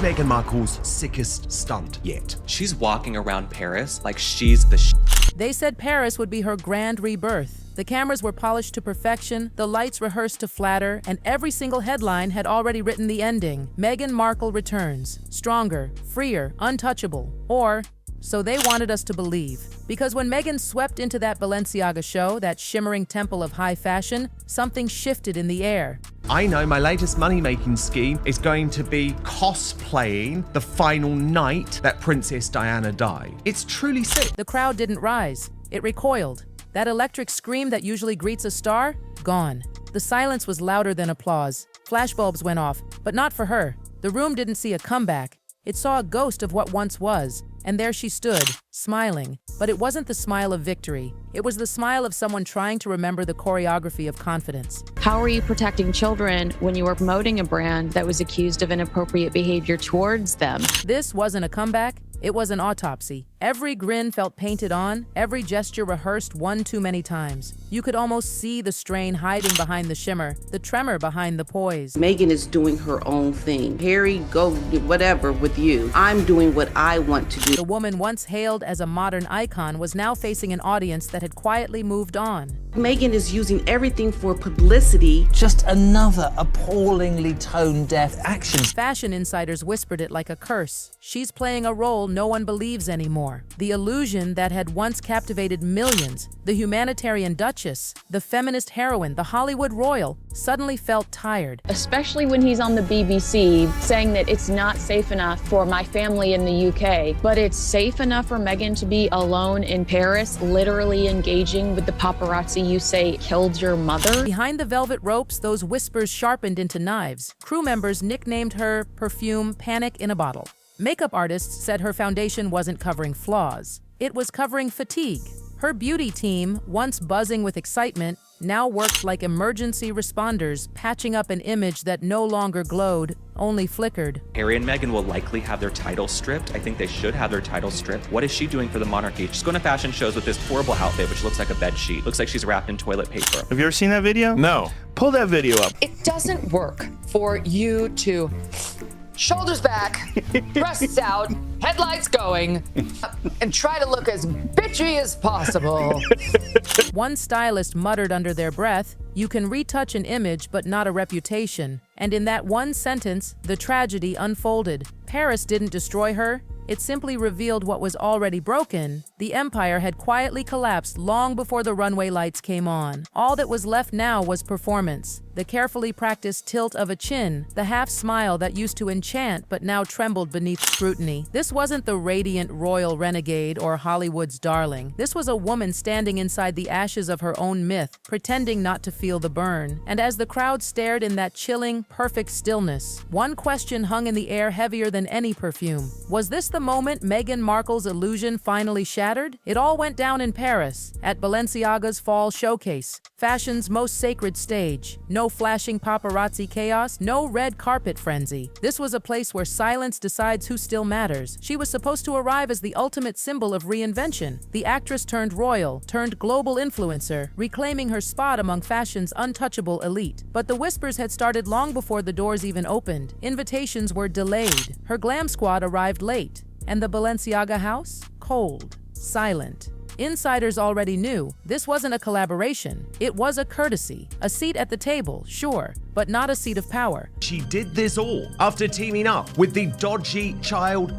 Here's Meghan Markle's sickest stunt yet. She's walking around Paris like she's the They said Paris would be her grand rebirth. The cameras were polished to perfection, the lights rehearsed to flatter, and every single headline had already written the ending. Meghan Markle returns. Stronger, freer, untouchable. Or, so they wanted us to believe. Because when Meghan swept into that Balenciaga show, that shimmering temple of high fashion, something shifted in the air. I know my latest money-making scheme is going to be cosplaying the final night that Princess Diana died. It's truly sick. The crowd didn't rise. It recoiled. That electric scream that usually greets a star? Gone. The silence was louder than applause. Flashbulbs went off, but not for her. The room didn't see a comeback. It saw a ghost of what once was. And there she stood, smiling. But it wasn't the smile of victory. It was the smile of someone trying to remember the choreography of confidence. How are you protecting children when you were promoting a brand that was accused of inappropriate behavior towards them? This wasn't a comeback. It was an autopsy. Every grin felt painted on, every gesture rehearsed one too many times. You could almost see the strain hiding behind the shimmer, the tremor behind the poise. Meghan is doing her own thing. Harry, go whatever with you. I'm doing what I want to do. The woman once hailed as a modern icon was now facing an audience that had quietly moved on. Meghan is using everything for publicity. Just another appallingly tone-deaf action. Fashion insiders whispered it like a curse. She's playing a role no one believes anymore. The illusion that had once captivated millions, the humanitarian duchess, the feminist heroine, the Hollywood royal, suddenly felt tired. Especially when he's on the BBC saying that it's not safe enough for my family in the UK, but it's safe enough for Meghan to be alone in Paris, literally engaging with the paparazzi you say killed your mother? Behind the velvet ropes, those whispers sharpened into knives. Crew members nicknamed her perfume Panic in a Bottle. Makeup artists said her foundation wasn't covering flaws. It was covering fatigue. Her beauty team, once buzzing with excitement, now worked like emergency responders, patching up an image that no longer glowed, only flickered. Harry and Meghan will likely have their title stripped. I think they should have their title stripped. What is she doing for the monarchy? She's going to fashion shows with this horrible outfit, which looks like a bed sheet. Looks like she's wrapped in toilet paper. Have you ever seen that video? No. Pull that video up. It doesn't work for you to shoulders back, breasts out, headlights going, and try to look as bitchy as possible. One stylist muttered under their breath, "You can retouch an image, but not a reputation." And in that one sentence, the tragedy unfolded. Paris didn't destroy her. It simply revealed what was already broken. The empire had quietly collapsed long before the runway lights came on. All that was left now was performance. The carefully practiced tilt of a chin, the half smile that used to enchant but now trembled beneath scrutiny. This wasn't the radiant royal renegade or Hollywood's darling. This was a woman standing inside the ashes of her own myth, pretending not to feel the burn. And as the crowd stared in that chilling, perfect stillness, one question hung in the air heavier than any perfume. Was this the moment Meghan Markle's illusion finally shattered? It all went down in Paris, at Balenciaga's fall showcase, fashion's most sacred stage. No flashing paparazzi chaos, no red carpet frenzy. This was a place where silence decides who still matters. She was supposed to arrive as the ultimate symbol of reinvention. The actress turned royal, turned global influencer, reclaiming her spot among fashion's untouchable elite. But the whispers had started long before the doors even opened. Invitations were delayed. Her glam squad arrived late. And the Balenciaga house? Cold, silent. Insiders already knew this wasn't a collaboration. It was a courtesy. A seat at the table, sure, but not a seat of power. She did this all after teaming up with the dodgy child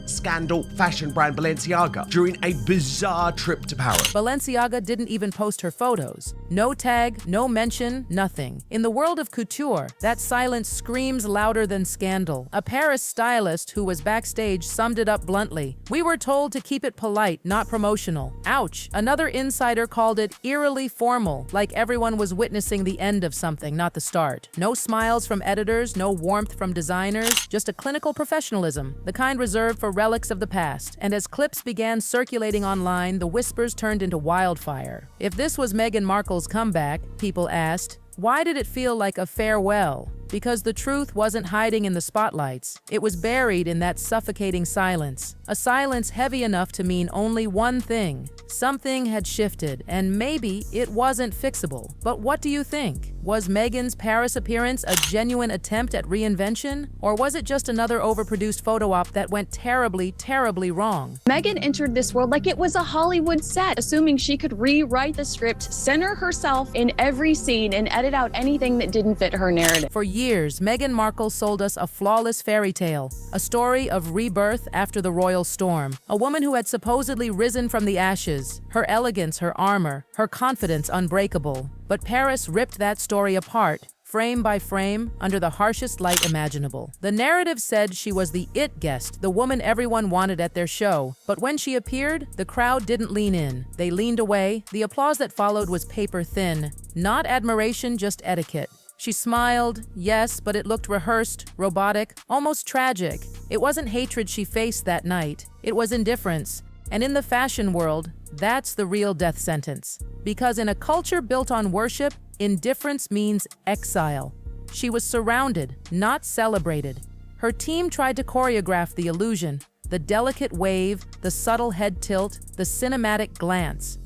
scandal fashion brand Balenciaga during a bizarre trip to Paris. Balenciaga didn't even post her photos. No tag, no mention, nothing. In the world of couture, that silence screams louder than scandal. A Paris stylist who was backstage summed it up bluntly. "We were told to keep it polite, not promotional." Ouch. Another insider called it eerily formal, like everyone was witnessing the end of something, not the start. No smiles from editors, no warmth from designers, just a clinical professionalism, the kind reserved for relics of the past. And as clips began circulating online, the whispers turned into wildfire. If this was Meghan Markle's comeback, people asked, Why did it feel like a farewell? Because the truth wasn't hiding in the spotlights. It was buried in that suffocating silence. A silence heavy enough to mean only one thing. Something had shifted, and maybe it wasn't fixable. But what do you think? Was Meghan's Paris appearance a genuine attempt at reinvention? Or was it just another overproduced photo op that went terribly, terribly wrong? Meghan entered this world like it was a Hollywood set, assuming she could rewrite the script, center herself in every scene, and edit out anything that didn't fit her narrative. For years, Meghan Markle sold us a flawless fairy tale, a story of rebirth after the royal storm, a woman who had supposedly risen from the ashes, her elegance, her armor, her confidence unbreakable. But Paris ripped that story apart, frame by frame, under the harshest light imaginable. The narrative said she was the it guest, the woman everyone wanted at their show. But when she appeared, the crowd didn't lean in. They leaned away. The applause that followed was paper thin. Not admiration, just etiquette. She smiled, yes, but it looked rehearsed, robotic, almost tragic. It wasn't hatred she faced that night. It was indifference. And in the fashion world, that's the real death sentence. Because in a culture built on worship, indifference means exile. She was surrounded, not celebrated. Her team tried to choreograph the illusion, the delicate wave, the subtle head tilt, the cinematic glance.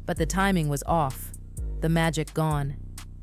But the timing was off, the magic gone.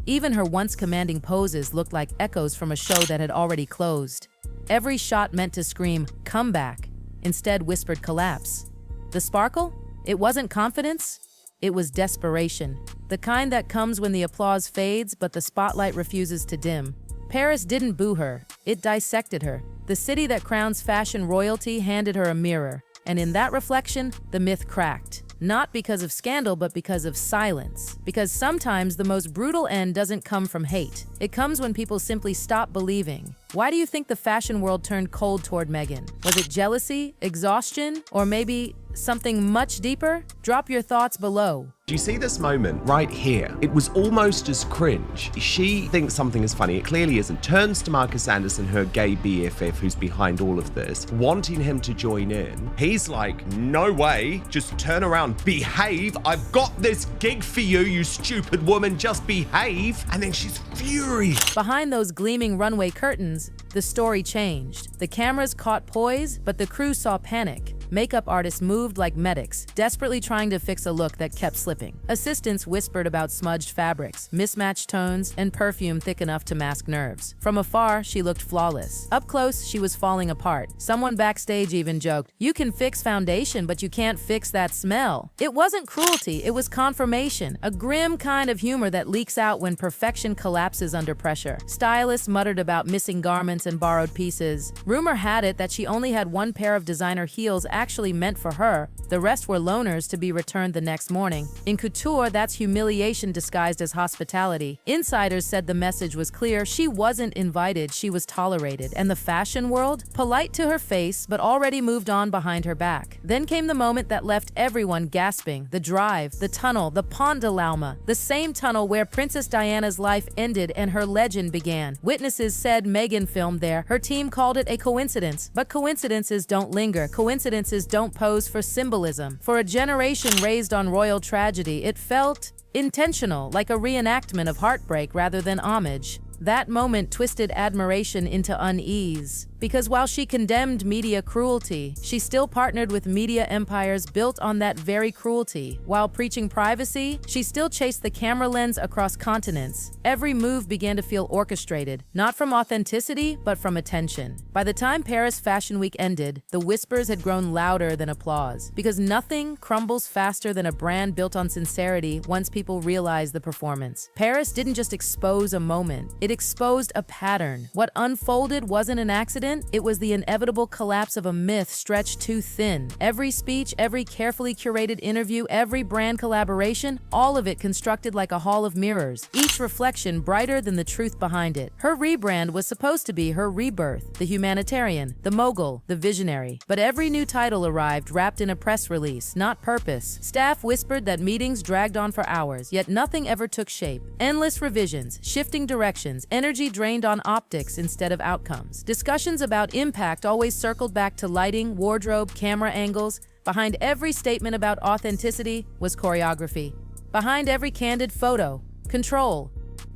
Even her once commanding poses looked like echoes from a show that had already closed. Every shot meant to scream, "Come back," instead whispered collapse. The sparkle? It wasn't confidence, it was desperation. The kind that comes when the applause fades, but the spotlight refuses to dim. Paris didn't boo her, it dissected her. The city that crowns fashion royalty handed her a mirror, and in that reflection, the myth cracked. Not because of scandal, but because of silence. Because sometimes the most brutal end doesn't come from hate. It comes when people simply stop believing. Why do you think the fashion world turned cold toward Meghan? Was it jealousy, exhaustion, or maybe something much deeper? Drop your thoughts below. Do you see this moment right here? It was almost as cringe. She thinks something is funny. It clearly isn't. Turns to Marcus Anderson, her gay BFF, who's behind all of this, wanting him to join in. He's like, no way. Just turn around. Behave. I've got this gig for you, you stupid woman. Just behave. And then she's furious. Behind those gleaming runway curtains, the story changed. The cameras caught poise, but the crew saw panic. Makeup artists moved like medics, desperately trying to fix a look that kept slipping. Assistants whispered about smudged fabrics, mismatched tones, and perfume thick enough to mask nerves. From afar, she looked flawless. Up close, she was falling apart. Someone backstage even joked, "You can fix foundation, but you can't fix that smell." It wasn't cruelty, it was confirmation, a grim kind of humor that leaks out when perfection collapses under pressure. Stylists muttered about missing garments and borrowed pieces. Rumor had it that she only had one pair of designer heels actually meant for her. The rest were loaners to be returned the next morning. In couture, that's humiliation disguised as hospitality. Insiders said the message was clear. She wasn't invited, she was tolerated. And the fashion world? Polite to her face, but already moved on behind her back. Then came the moment that left everyone gasping. The drive, the tunnel, the Pont de l'Alma. The same tunnel where Princess Diana's life ended and her legend began. Witnesses said Meghan filmed there. Her team called it a coincidence. But coincidences don't linger. Coincidences don't pose for symbolism. For a generation raised on royal tragedy, it felt intentional, like a reenactment of heartbreak rather than homage. That moment twisted admiration into unease. Because while she condemned media cruelty, she still partnered with media empires built on that very cruelty. While preaching privacy, she still chased the camera lens across continents. Every move began to feel orchestrated, not from authenticity, but from attention. By the time Paris Fashion Week ended, the whispers had grown louder than applause. Because nothing crumbles faster than a brand built on sincerity once people realize the performance. Paris didn't just expose a moment, it exposed a pattern. What unfolded wasn't an accident. It was the inevitable collapse of a myth stretched too thin. Every speech, every carefully curated interview, every brand collaboration, all of it constructed like a hall of mirrors, each reflection brighter than the truth behind it. Her rebrand was supposed to be her rebirth, the humanitarian, the mogul, the visionary. But every new title arrived wrapped in a press release, not purpose. Staff whispered that meetings dragged on for hours, yet nothing ever took shape. Endless revisions, shifting directions, energy drained on optics instead of outcomes. Discussions about impact always circled back to lighting, wardrobe, camera angles. Behind every statement about authenticity was choreography. Behind every candid photo, control.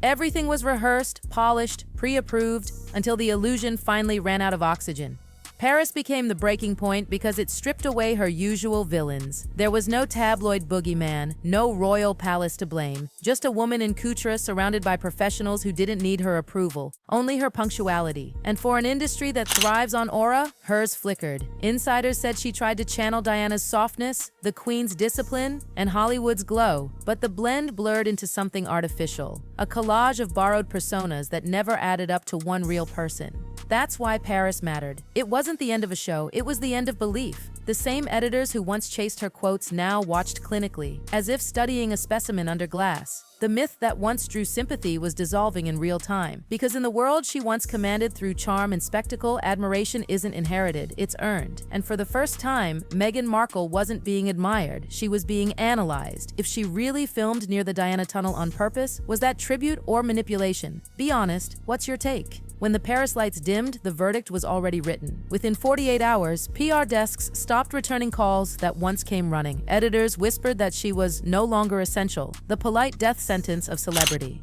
Everything was rehearsed, polished, pre-approved, until the illusion finally ran out of oxygen. Paris became the breaking point because it stripped away her usual villains. There was no tabloid boogeyman, no royal palace to blame, just a woman in couture surrounded by professionals who didn't need her approval, only her punctuality. And for an industry that thrives on aura, hers flickered. Insiders said she tried to channel Diana's softness, the Queen's discipline, and Hollywood's glow, but the blend blurred into something artificial, a collage of borrowed personas that never added up to one real person. That's why Paris mattered. It wasn't the end of a show, it was the end of belief. The same editors who once chased her quotes now watched clinically, as if studying a specimen under glass. The myth that once drew sympathy was dissolving in real time, because in the world she once commanded through charm and spectacle, admiration isn't inherited, it's earned. And for the first time, Meghan Markle wasn't being admired, she was being analyzed. If she really filmed near the Diana Tunnel on purpose, was that tribute or manipulation? Be honest, what's your take? When the Paris lights dimmed, the verdict was already written. Within 48 hours, PR desks stopped returning calls that once came running. Editors whispered that she was no longer essential, the polite death sentence of celebrity.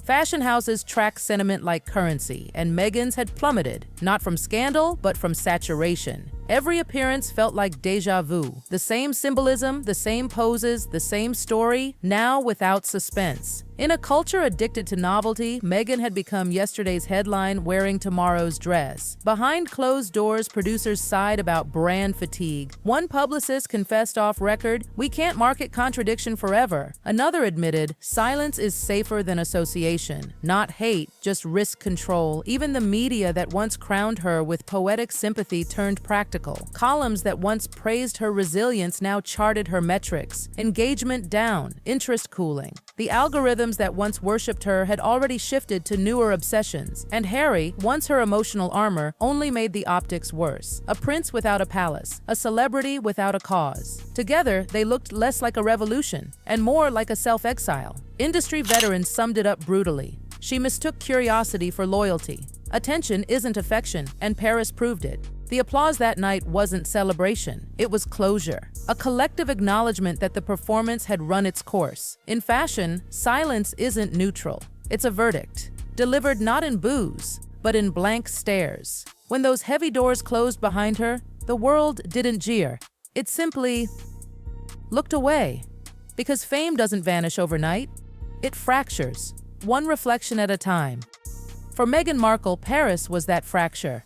Fashion houses track sentiment like currency, and Meghan's had plummeted, not from scandal, but from saturation. Every appearance felt like déjà vu. The same symbolism, the same poses, the same story, now without suspense. In a culture addicted to novelty, Meghan had become yesterday's headline wearing tomorrow's dress. Behind closed doors, producers sighed about brand fatigue. One publicist confessed off record, "We can't market contradiction forever." Another admitted, "Silence is safer than association." Not hate, just risk control. Even the media that once crowned her with poetic sympathy turned practical. Columns that once praised her resilience now charted her metrics. Engagement down, interest cooling. The algorithms that once worshipped her had already shifted to newer obsessions, and Harry, once her emotional armor, only made the optics worse. A prince without a palace, a celebrity without a cause. Together, they looked less like a revolution, and more like a self-exile. Industry veterans summed it up brutally. She mistook curiosity for loyalty. Attention isn't affection, and Paris proved it. The applause that night wasn't celebration, it was closure. A collective acknowledgement that the performance had run its course. In fashion, silence isn't neutral. It's a verdict, delivered not in boos, but in blank stares. When those heavy doors closed behind her, the world didn't jeer. It simply looked away. Because fame doesn't vanish overnight, it fractures, one reflection at a time. For Meghan Markle, Paris was that fracture.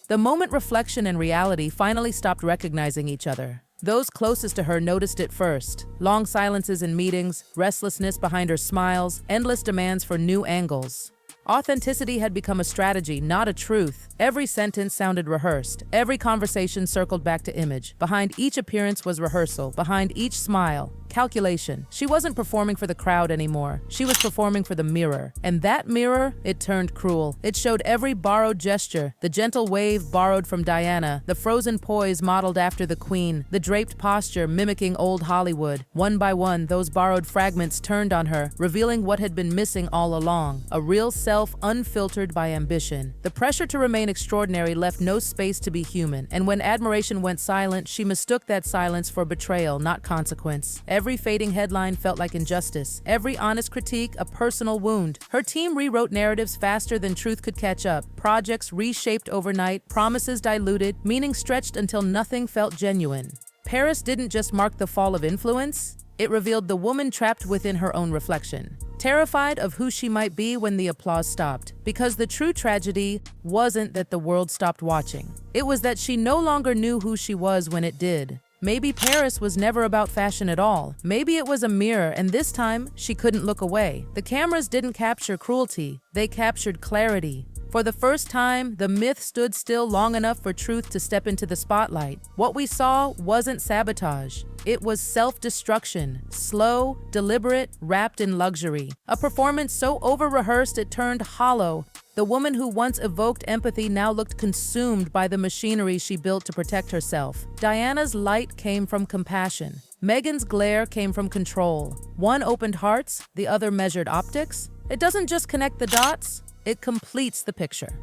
The moment reflection and reality finally stopped recognizing each other. Those closest to her noticed it first. Long silences in meetings, restlessness behind her smiles, endless demands for new angles. Authenticity had become a strategy, not a truth. Every sentence sounded rehearsed. Every conversation circled back to image. Behind each appearance was rehearsal. Behind each smile, calculation. She wasn't performing for the crowd anymore. She was performing for the mirror. And that mirror, it turned cruel. It showed every borrowed gesture. The gentle wave borrowed from Diana. The frozen poise modeled after the Queen. The draped posture mimicking old Hollywood. One by one, those borrowed fragments turned on her, revealing what had been missing all along. A real self unfiltered by ambition. The pressure to remain extraordinary left no space to be human. And when admiration went silent, she mistook that silence for betrayal, not consequence. Every fading headline felt like injustice. Every honest critique, a personal wound. Her team rewrote narratives faster than truth could catch up. Projects reshaped overnight, promises diluted, meaning stretched until nothing felt genuine. Paris didn't just mark the fall of influence, it revealed the woman trapped within her own reflection. Terrified of who she might be when the applause stopped. Because the true tragedy wasn't that the world stopped watching. It was that she no longer knew who she was when it did. Maybe Paris was never about fashion at all. Maybe it was a mirror, and this time, she couldn't look away. The cameras didn't capture cruelty, they captured clarity. For the first time, the myth stood still long enough for truth to step into the spotlight. What we saw wasn't sabotage. It was self-destruction, slow, deliberate, wrapped in luxury. A performance so over-rehearsed it turned hollow. The woman who once evoked empathy now looked consumed by the machinery she built to protect herself. Diana's light came from compassion. Meghan's glare came from control. One opened hearts, the other measured optics. It doesn't just connect the dots, it completes the picture.